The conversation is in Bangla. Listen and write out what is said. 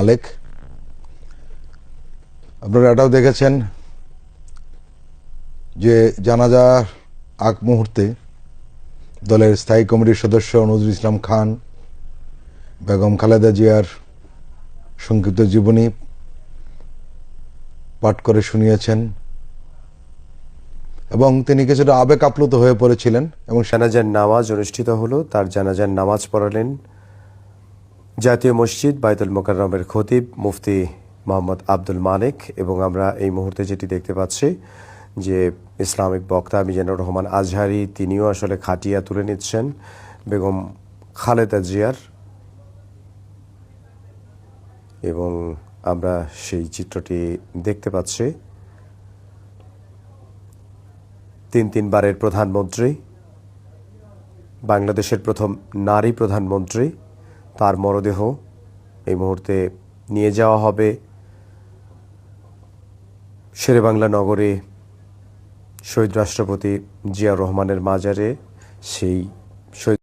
মালেক। আপনারা এটাও দেখেছেন যে জানাজার আগ মুহূর্তে দলের স্থায়ী কমিটির সদস্য নজরুল ইসলাম খান বেগম খালেদা জিয়ার সংক্ষিপ্ত জীবনী পাঠ করে শুনিয়েছেন এবং তিনি কিছুটা আবেগ আপ্লুত হয়ে পড়েছিলেন এবং জানাজার নামাজ অনুষ্ঠিত হলো। তার জানাজার নামাজ পড়ালেন জাতীয় মসজিদ বায়তুল মোকাররমের খতিব মুফতি মোহাম্মদ আব্দুল মালেক। এবং আমরা এই মুহূর্তে যেটি দেখতে পাচ্ছি যে ইসলামিক বক্তা মিজানুর রহমান আজহারি তিনিও আসলে খাটিয়া তুলে নিচ্ছেন বেগম খালেদা জিয়ার, এবং আমরা সেই চিত্রটি দেখতে পাচ্ছি। তিনবারের প্রধানমন্ত্রী, বাংলাদেশের প্রথম নারী প্রধানমন্ত্রী, তার মরদেহ এই মুহূর্তে নিয়ে যাওয়া হবে শেরেবাংলা নগরে শহীদ রাষ্ট্রপতি জিয়াউর রহমানের মাজারে। সেই শহীদ